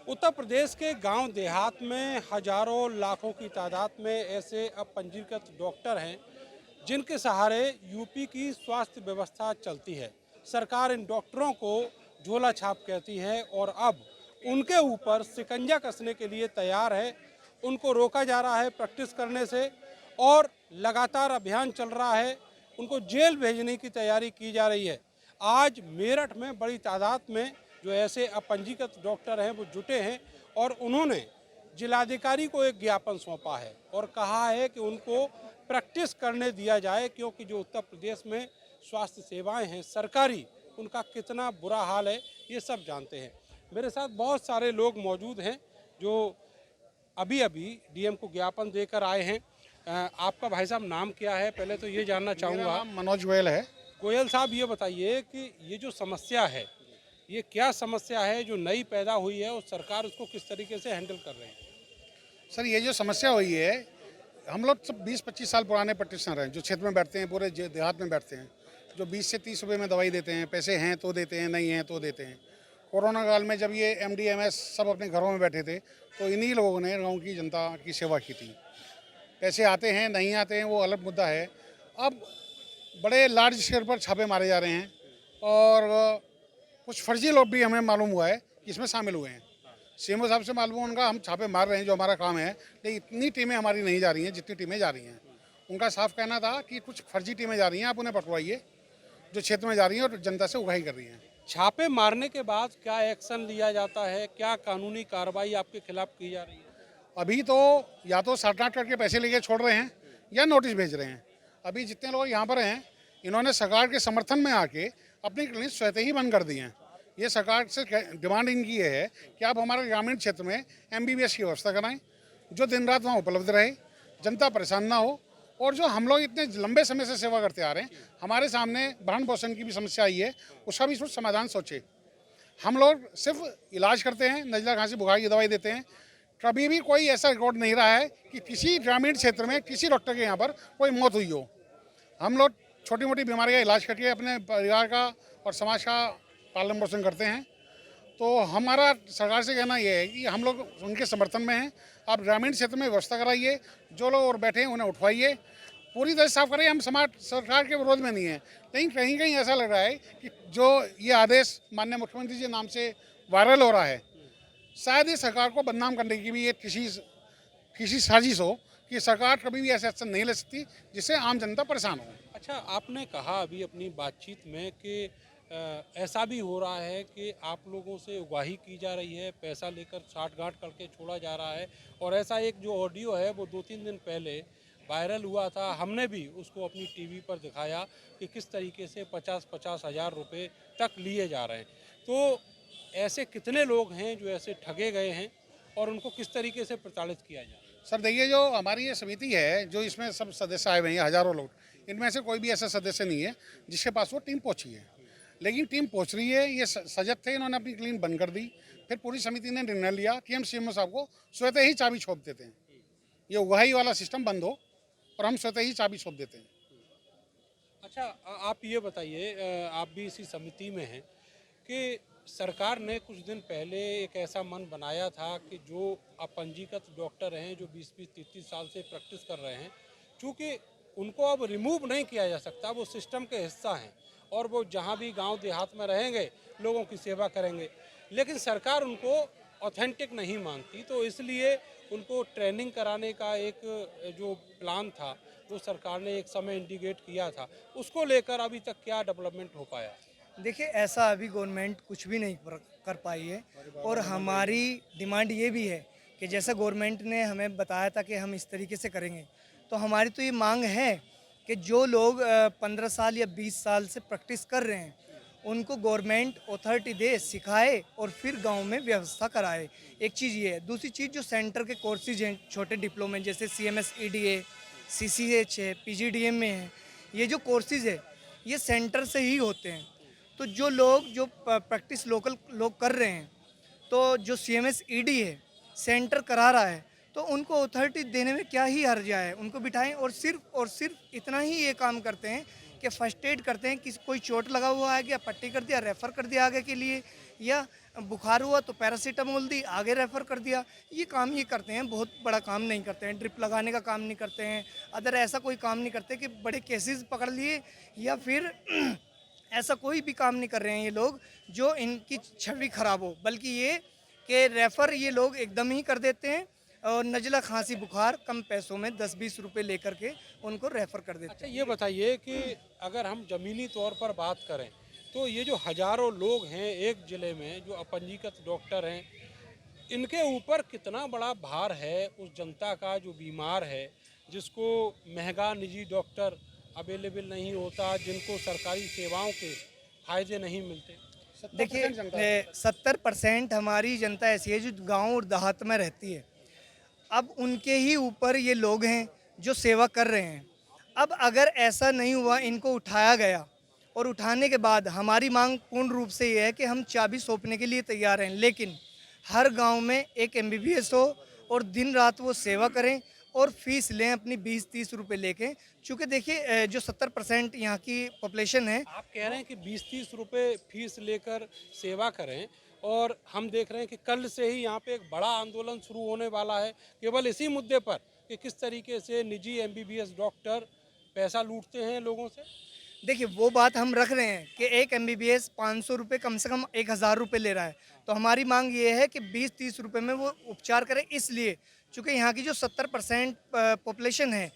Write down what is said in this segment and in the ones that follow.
उत्तर प्रदेश के गांव देहात में हजारों लाखों की तादाद में ऐसे अब पंजीकृत डॉक्टर हैं जिनके सहारे यूपी की स्वास्थ्य व्यवस्था चलती है। सरकार इन डॉक्टरों को झोला छाप कहती है और अब उनके ऊपर शिकंजा कसने के लिए तैयार है। उनको रोका जा रहा है प्रैक्टिस करने से और लगातार अभियान चल रहा है। उनको जेल भेजने की तैयारी की जा रही है। आज मेरठ में बड़ी तादाद में जो ऐसे अपंजीकृत डॉक्टर हैं वो जुटे हैं और उन्होंने जिलाधिकारी को एक ज्ञापन सौंपा है और कहा है कि उनको प्रैक्टिस करने दिया जाए, क्योंकि जो उत्तर प्रदेश में स्वास्थ्य सेवाएं हैं सरकारी, उनका कितना बुरा हाल है ये सब जानते हैं। मेरे साथ बहुत सारे लोग मौजूद हैं जो अभी अभी डीएम को ज्ञापन देकर आए हैं। आपका भाई साहब नाम क्या है, पहले तो ये जानना मेरा चाहूँगा। नाम मनोज गोयल है। गोयल साहब, ये बताइए कि ये जो समस्या है, ये क्या समस्या है जो नई पैदा हुई है और सरकार उसको किस तरीके से हैंडल कर रही है? सर, ये जो समस्या हुई है, हम लोग सब 20-25 साल पुराने प्रैक्टिशनर हैं जो क्षेत्र में बैठते हैं, पूरे देहात में बैठते हैं, जो 20 से 30 रुपये में दवाई देते हैं। पैसे हैं तो देते हैं, नहीं हैं तो देते हैं। कोरोना काल में जब ये एमडी, एमएस सब अपने घरों में बैठे थे तो इन्हीं लोगों ने गाँव की जनता की सेवा की थी। पैसे आते हैं नहीं आते हैं वो अलग मुद्दा है। अब बड़े लार्ज स्केल पर छापे मारे जा रहे हैं और कुछ फर्जी लोग भी हमें मालूम हुआ है कि इसमें शामिल हुए हैं। सीएमओ साहब से मालूम है, उनका हम छापे मार रहे हैं जो हमारा काम है, लेकिन इतनी टीमें हमारी नहीं जा रही हैं जितनी टीमें जा रही हैं। उनका साफ कहना था कि कुछ फर्जी टीमें जा रही हैं, आप उन्हें पकड़वाइए जो क्षेत्र में जा रही हैं और जनता से उगाही कर रही हैं। छापे मारने के बाद क्या एक्शन लिया जाता है? क्या कानूनी कार्रवाई आपके खिलाफ की जा रही है? अभी तो या तो साठ करके पैसे लेके छोड़ रहे हैं या नोटिस भेज रहे हैं। अभी जितने लोग यहाँ पर हैं, इन्होंने सरकार के समर्थन में आके अपनी क्लिनिक स्वतः ही बंद कर दी हैं। ये सरकार से डिमांड इनकी ये है कि आप हमारे ग्रामीण क्षेत्र में एमबीबीएस की व्यवस्था कराएं, जो दिन रात वहाँ उपलब्ध रहे, जनता परेशान ना हो। और जो हम लोग इतने लंबे समय से सेवा करते आ रहे हैं, हमारे सामने भरण पोषण की भी समस्या आई है, उसका भी कुछ समाधान सोचे। हम लोग सिर्फ इलाज करते हैं, नजला खांसी बुखार की दवाई देते हैं। कभी भी कोई ऐसा रिकॉर्ड नहीं रहा है कि किसी ग्रामीण क्षेत्र में किसी डॉक्टर के यहाँ पर कोई मौत हुई हो। हम लोग छोटी मोटी बीमारी का इलाज करके अपने परिवार का और समाज का पालन पोषण करते हैं। तो हमारा सरकार से कहना यह है कि हम लोग उनके समर्थन में हैं। आप ग्रामीण क्षेत्र में व्यवस्था कराइए, जो लोग और बैठे हैं उन्हें उठवाइए, पूरी तरह साफ करिए। हम समाज सरकार के विरोध में नहीं है, लेकिन कहीं कहीं ऐसा लग रहा है कि जो ये आदेश माननीय मुख्यमंत्री जी नाम से वायरल हो रहा है, शायद ये सरकार को बदनाम करने की भी एक किसी साजिश हो कि सरकार कभी भी ऐसा एक्शन नहीं ले सकती जिससे आम जनता परेशान हो। अच्छा, आपने कहा अभी अपनी बातचीत में कि ऐसा भी हो रहा है कि आप लोगों से उगाही की जा रही है, पैसा लेकर साठगांठ करके छोड़ा जा रहा है। और ऐसा एक जो ऑडियो है वो 2-3 दिन पहले वायरल हुआ था, हमने भी उसको अपनी टीवी पर दिखाया कि किस तरीके से 50-50 हज़ार रुपये तक लिए जा रहे हैं। तो ऐसे कितने लोग हैं जो ऐसे ठगे गए हैं और उनको किस तरीके से प्रताड़ित किया जा रहा है? सर देखिए, जो हमारी ये समिति है, जो इसमें सब सदस्य आए हुए हैं, हजारों लोग, इनमें से कोई भी ऐसा सदस्य नहीं है जिसके पास वो टीम पहुंची है। लेकिन टीम पहुंच रही है, ये सजग थे, इन्होंने अपनी क्लीन बंद कर दी। फिर पूरी समिति ने निर्णय लिया कि हम सीएमओ साहब को स्वतः ही चाबी सौंप देते हैं, ये उगाही वाला सिस्टम बंद हो और हम स्वतः ही चाबी सौंप देते हैं। अच्छा, आप ये बताइए, आप भी इसी समिति में हैं कि सरकार ने कुछ दिन पहले एक ऐसा मन बनाया था कि जो अपंजीकृत डॉक्टर हैं जो 20-20, 30-30 साल से प्रैक्टिस कर रहे हैं, चूँकि उनको अब रिमूव नहीं किया जा सकता, वो सिस्टम के हिस्सा हैं और वो जहाँ भी गांव देहात में रहेंगे लोगों की सेवा करेंगे। लेकिन सरकार उनको ऑथेंटिक नहीं मानती, तो इसलिए उनको ट्रेनिंग कराने का एक जो प्लान था वो सरकार ने एक समय इंडिकेट किया था। उसको लेकर अभी तक क्या डेवलपमेंट हो पाया? देखिए, ऐसा अभी गवर्नमेंट कुछ भी नहीं कर पाई है और हमारी डिमांड ये भी है कि जैसा गवर्नमेंट ने हमें बताया था कि हम इस तरीके से करेंगे, तो हमारी तो ये मांग है कि जो लोग 15 साल या 20 साल से प्रैक्टिस कर रहे हैं उनको गवर्नमेंट अथॉरिटी दे, सिखाए और फिर गांव में व्यवस्था कराए। एक चीज़ ये है। दूसरी चीज़, जो सेंटर के कोर्सेज हैं छोटे डिप्लोमे जैसे CMS EDA, CCH है, PGDM में है, ये जो कोर्सेज है ये सेंटर से ही होते हैं। तो जो लोग जो प्रैक्टिस लोकल लोग कर रहे हैं, तो जो CMS ED है सेंटर करा रहा है, तो उनको अथॉरिटी देने में क्या ही हर्जा है, उनको बिठाएं और सिर्फ इतना ही ये काम करते हैं कि फर्स्ट एड करते हैं। किसी कोई चोट लगा हुआ है, क्या पट्टी कर दिया, रेफ़र कर दिया आगे के लिए, या बुखार हुआ तो पैरासीटामोल दी, आगे रेफ़र कर दिया। ये काम ये करते हैं, बहुत बड़ा काम नहीं करते हैं, ड्रिप लगाने का काम नहीं करते हैं, अदर ऐसा कोई काम नहीं करते कि बड़े केसेस पकड़ लिए या फिर ऐसा कोई भी काम नहीं कर रहे हैं ये लोग जो इनकी छवि खराब हो, बल्कि ये कि रेफ़र ये लोग एकदम ही कर देते हैं और नज़ला, खांसी, बुखार कम पैसों में 10-20 रुपए लेकर के उनको रेफ़र कर देते हैं। अच्छा, ये बताइए कि अगर हम ज़मीनी तौर पर बात करें तो ये जो हजारों लोग हैं एक ज़िले में जो अपंजीकृत डॉक्टर हैं, इनके ऊपर कितना बड़ा भार है उस जनता का जो बीमार है, जिसको महंगा निजी डॉक्टर अवेलेबल नहीं होता, जिनको सरकारी सेवाओं के फायदे नहीं मिलते। देखिए 70% हमारी जनता ऐसी है जो गांव और देहात में रहती है। अब उनके ही ऊपर ये लोग हैं जो सेवा कर रहे हैं। अब अगर ऐसा नहीं हुआ, इनको उठाया गया और उठाने के बाद हमारी मांग पूर्ण रूप से ये है कि हम चाबी सौंपने के लिए तैयार हैं, लेकिन हर गांव में एक MBBS हो और दिन रात वो सेवा करें और फीस लें अपनी 20-30 रुपए लेके। चूँकि देखिए जो 70% यहाँ की पॉपुलेशन है, आप कह रहे हैं कि 20-30 रुपए फीस लेकर सेवा करें, और हम देख रहे हैं कि कल से ही यहाँ पे एक बड़ा आंदोलन शुरू होने वाला है केवल इसी मुद्दे पर कि किस तरीके से निजी MBBS डॉक्टर पैसा लूटते हैं लोगों से। देखिए वो बात हम रख रहे हैं कि एक MBBS 500 रुपये कम से कम 1000 रुपये ले रहा है, तो हमारी मांग ये है कि 20-30 रुपये में वो उपचार करें, इसलिए चूँकि यहाँ की जो 70% पॉपुलेशन है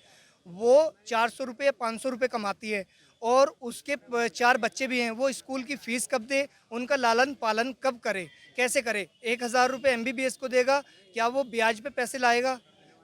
वो 400 रुपये 500 रुपये कमाती है और उसके 4 बच्चे भी हैं। वो स्कूल की फ़ीस कब दे, उनका लालन पालन कब करे, कैसे करे? 1000 रुपये MBBS को देगा, क्या वो ब्याज पे पैसे लाएगा?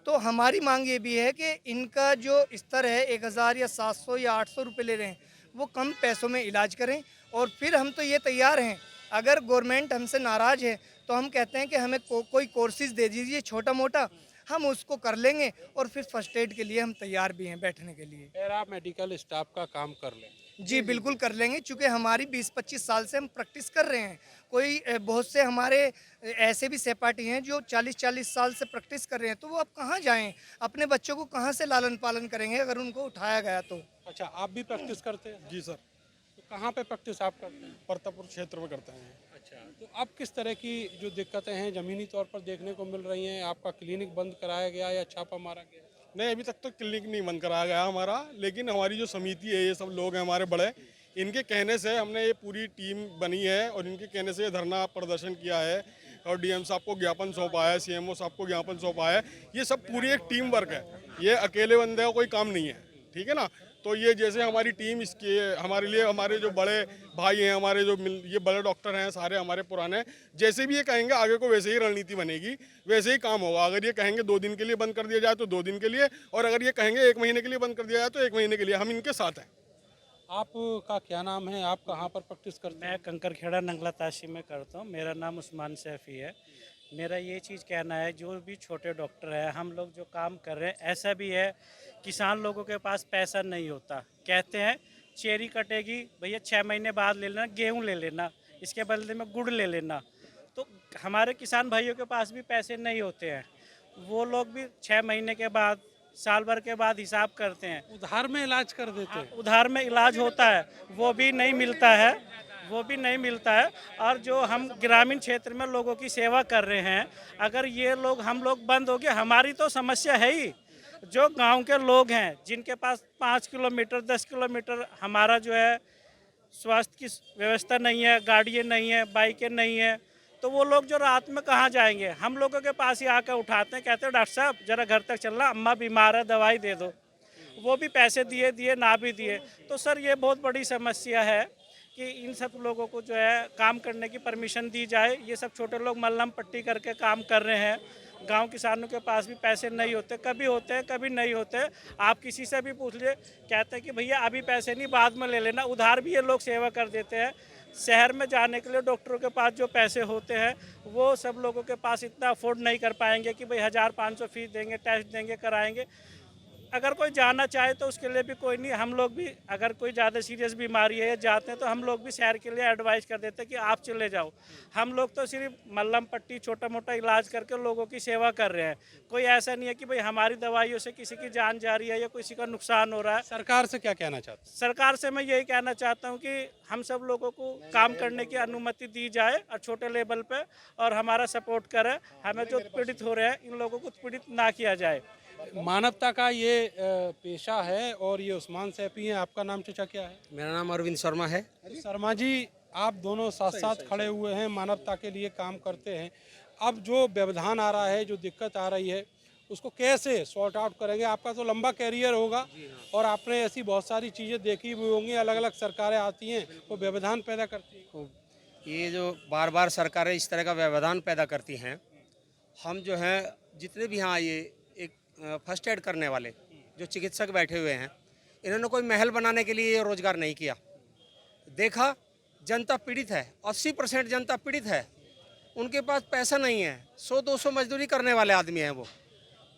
तो हमारी मांग ये भी है कि इनका जो स्तर है 1000 या 700 या 800 रुपये ले रहे हैं, वो कम पैसों में इलाज करें। और फिर हम तो ये तैयार हैं, अगर गवर्नमेंट हमसे नाराज़ है तो हम कहते हैं कि हमें कोई कोर्सेज दे दीजिए छोटा मोटा, हम उसको कर लेंगे और फिर फर्स्ट एड के लिए हम तैयार भी हैं बैठने के लिए। पैरा मेडिकल स्टाफ का काम कर लें। जी बिल्कुल कर लेंगे, चूँकि हमारी 20-25 साल से हम प्रैक्टिस कर रहे हैं। कोई बहुत से हमारे ऐसे भी सहपाठी हैं जो 40-40 साल से प्रैक्टिस कर रहे हैं, तो वो अब कहाँ जाएं, अपने बच्चों को कहाँ से लालन पालन करेंगे अगर उनको उठाया गया तो। अच्छा, आप भी प्रैक्टिस करते हैं? जी सर, तो कहाँ पे प्रैक्टिस आप करते हैं? परतापुर क्षेत्र में करते हैं। अच्छा, तो अब किस तरह की जो दिक्कतें हैं ज़मीनी तौर पर देखने को मिल रही हैं? आपका क्लिनिक बंद कराया गया या छापा मारा गया? नहीं, अभी तक तो क्लिनिक नहीं बंद कराया गया हमारा, लेकिन हमारी जो समिति है, ये सब लोग हैं हमारे बड़े, इनके कहने से हमने ये पूरी टीम बनी है और इनके कहने से ये धरना प्रदर्शन किया है और DM साहब को ज्ञापन सौंपा है, CMO साहब को ज्ञापन सौंपा है। ये सब पूरी एक टीम वर्क है, ये अकेले बंदे का कोई काम नहीं है, ठीक है ना। तो ये जैसे हमारी टीम इसके हमारे लिए, हमारे जो बड़े भाई हैं, हमारे जो ये बड़े डॉक्टर हैं सारे हमारे पुराने, जैसे भी ये कहेंगे आगे को वैसे ही रणनीति बनेगी, वैसे ही काम होगा। अगर ये कहेंगे 2 दिन के लिए बंद कर दिया जाए तो 2 दिन के लिए, और अगर ये कहेंगे 1 महीने के लिए बंद कर दिया जाए तो 1 महीने के लिए, हम इनके साथ हैं। आपका क्या नाम है? आप कहाँ पर प्रैक्टिस करते हैं? मैं कंकरखेड़ा नंगला ताशी में करता हूँ। मेरा नाम उस्मान सैफ़ी है। मेरा ये चीज़ कहना है, जो भी छोटे डॉक्टर हैं, हम लोग जो काम कर रहे हैं, ऐसा भी है किसान लोगों के पास पैसा नहीं होता, कहते हैं चेरी कटेगी भैया 6 महीने बाद ले लेना, गेहूँ ले लेना, इसके बदले में गुड़ ले लेना। तो हमारे किसान भाइयों के पास भी पैसे नहीं होते हैं, वो लोग भी 6 महीने के बाद, साल भर के बाद हिसाब करते हैं। उधार में इलाज कर देते हैं? उधार में इलाज होता है, वो भी नहीं मिलता है, वो भी नहीं मिलता है। और जो हम ग्रामीण क्षेत्र में लोगों की सेवा कर रहे हैं, अगर ये लोग, हम लोग बंद हो गए, हमारी तो समस्या है ही। जो गांव के लोग हैं जिनके पास 5 किलोमीटर 10 किलोमीटर, हमारा जो है स्वास्थ्य की व्यवस्था नहीं है, गाड़ियाँ नहीं है, बाइकें नहीं है, तो वो लोग जो रात में कहाँ जाएंगे? हम लोगों के पास ही आकर उठाते हैं, कहते हैं डॉक्टर साहब ज़रा घर तक चलना, अम्मा बीमार है, दवाई दे दो। वो भी पैसे दिए ना भी दिए। तो सर ये बहुत बड़ी समस्या है कि इन सब लोगों को जो है काम करने की परमिशन दी जाए। ये सब छोटे लोग मल्लम पट्टी करके काम कर रहे हैं। गांव किसानों के पास भी पैसे नहीं होते, कभी होते हैं कभी नहीं होते। आप किसी से भी पूछ लीजिए, कहते हैं कि भैया अभी पैसे नहीं, बाद में ले लेना। उधार भी ये लोग सेवा कर देते हैं। शहर में जाने के लिए डॉक्टरों के पास जो पैसे होते हैं, वो सब लोगों के पास इतना अफोर्ड नहीं कर पाएंगे कि भाई 1500 फीस देंगे, टेस्ट देंगे, कराएंगे। अगर कोई जाना चाहे तो उसके लिए भी कोई नहीं, हम लोग भी अगर कोई ज़्यादा सीरियस बीमारी है या जाते हैं तो हम लोग भी शहर के लिए एडवाइस कर देते हैं कि आप चले जाओ। हम लोग तो सिर्फ मल्लम पट्टी छोटा मोटा इलाज करके लोगों की सेवा कर रहे हैं। कोई ऐसा नहीं है कि भाई हमारी दवाइयों से किसी की जान जा रही है या किसी का नुकसान हो रहा है। सरकार से क्या कहना चाहते हैं? सरकार से मैं यही कहना चाहता हूँ कि हम सब लोगों को काम करने की अनुमति दी जाए और छोटे लेवल पे, और हमारा सपोर्ट करे। हमें जो पीड़ित हो रहे हैं इन लोगों को पीड़ित ना किया जाए। मानवता का ये पेशा है और ये उस्मान सैफी हैं। आपका नाम चचा क्या है? मेरा नाम अरविंद शर्मा है। तो शर्मा जी, आप दोनों साथ साथ खड़े हुए हैं, मानवता के लिए काम करते हैं। अब जो व्यवधान आ रहा है, जो दिक्कत आ रही है, उसको कैसे सॉर्ट आउट करेंगे? आपका तो लंबा कैरियर होगा और आपने ऐसी बहुत सारी चीज़ें देखी हुई होंगी। अलग अलग सरकारें आती हैं, वो व्यवधान पैदा करती हैं। ये जो बार बार सरकारें इस तरह का व्यवधान पैदा करती हैं, हम जो हैं जितने भी यहाँ ये एक फर्स्ट एड करने वाले जो चिकित्सक बैठे हुए हैं, इन्होंने कोई महल बनाने के लिए रोजगार नहीं किया। देखा जनता पीड़ित है, 80% जनता पीड़ित है, उनके पास पैसा नहीं है। 100-200 मजदूरी करने वाले आदमी हैं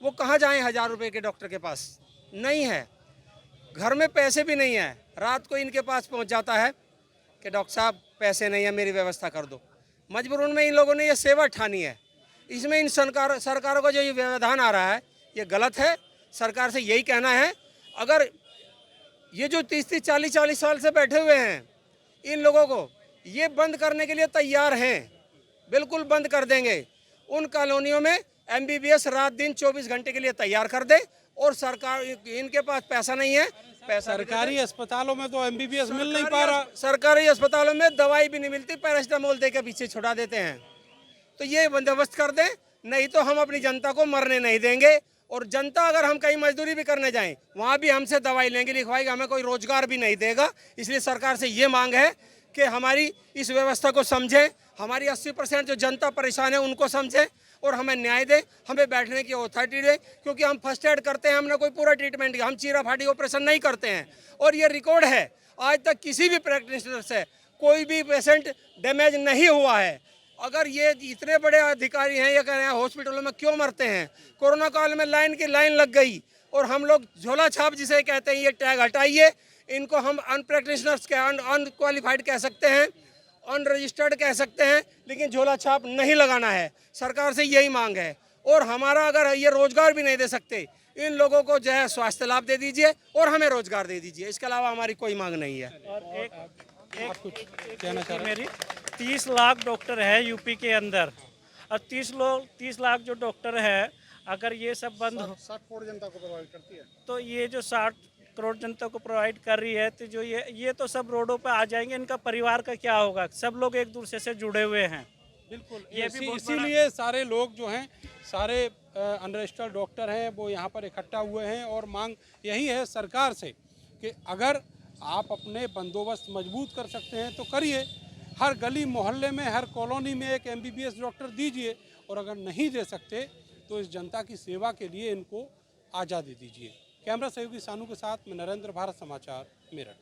वो कहाँ जाएं? 1000 रुपये के डॉक्टर के पास नहीं है, घर में पैसे भी नहीं है। रात को इनके पास पहुंच जाता है कि डॉक्टर साहब पैसे नहीं है, मेरी व्यवस्था कर दो। मजबूरन में इन लोगों ने ये सेवा ठानी है। इसमें इन सरकारों का जो ये व्यवधान आ रहा है ये गलत है। सरकार से यही कहना है, अगर ये जो 30-30, 40-40 साल से बैठे हुए हैं, इन लोगों को ये बंद करने के लिए तैयार हैं, बिल्कुल बंद कर देंगे। उन कॉलोनियों में MBBS रात दिन 24 घंटे के लिए तैयार कर दे। और सरकार, इनके पास पैसा नहीं है, पैसा सरकारी अस्पतालों में तो MBBS मिल नहीं पा रहा। सरकारी अस्पतालों में दवाई भी नहीं मिलती, पैरासिटामोल दे के पीछे छुड़ा देते हैं। तो ये बंदोबस्त कर दें, नहीं तो हम अपनी जनता को मरने नहीं देंगे। और जनता अगर हम कहीं मजदूरी भी करने जाएं, वहाँ भी हमसे दवाई लेंगे, लिखवाएगी, हमें कोई रोजगार भी नहीं देगा। इसलिए सरकार से ये मांग है कि हमारी इस व्यवस्था को समझें, हमारी 80% जो जनता परेशान है उनको समझें और हमें न्याय दें, हमें बैठने की अथॉरिटी दें। क्योंकि हम फर्स्ट एड करते हैं, हमने कोई पूरा ट्रीटमेंट किया, हम चीरा फाटी ऑपरेशन नहीं करते हैं। और ये रिकॉर्ड है, आज तक किसी भी प्रैक्टिशनर से कोई भी पेशेंट डैमेज नहीं हुआ है। अगर ये इतने बड़े अधिकारी हैं, ये कह रहे हैं हॉस्पिटलों में क्यों मरते हैं? कोरोना काल में लाइन लग गई और हम लोग झोला छाप जिसे कहते हैं, ये टैग हटाइए। इनको हम अनप्रैक्टिशनर्स अनक्वालिफाइड कह सकते हैं, अनरजिस्टर्ड कह सकते हैं, लेकिन झोला छाप नहीं लगाना है। सरकार से यही मांग है। और हमारा अगर ये रोजगार भी नहीं दे सकते, इन लोगों को जो है स्वास्थ्य लाभ दे दीजिए और हमें रोजगार दे दीजिए। इसके अलावा हमारी कोई मांग नहीं है। और एक कुछ कहना चाह रहे हैं? मेरी 30 लाख डॉक्टर है यूपी के अंदर, और 30 लाख जो डॉक्टर है, अगर ये सब बंद हो 60 करोड़ जनता को प्रोवाइड करती है। तो ये जो 60 करोड़ जनता को प्रोवाइड कर रही है, तो जो ये तो सब रोडों पे आ जाएंगे। इनका परिवार का क्या होगा? सब लोग एक दूसरे से जुड़े हुए हैं। बिल्कुल, ये भी बहुत इसीलिए सारे लोग जो हैं, सारे अनरजिस्टर्ड डॉक्टर हैं, वो यहाँ पर इकट्ठा हुए हैं और मांग यही है सरकार से कि अगर आप अपने बंदोबस्त मजबूत कर सकते हैं तो करिए। हर गली मोहल्ले में, हर कॉलोनी में एक MBBS डॉक्टर दीजिए, और अगर नहीं दे सकते तो इस जनता की सेवा के लिए इनको आज़ादी दीजिए। कैमरा सहयोगी सानू के साथ मैं नरेंद्र, भारत समाचार, मेरठ।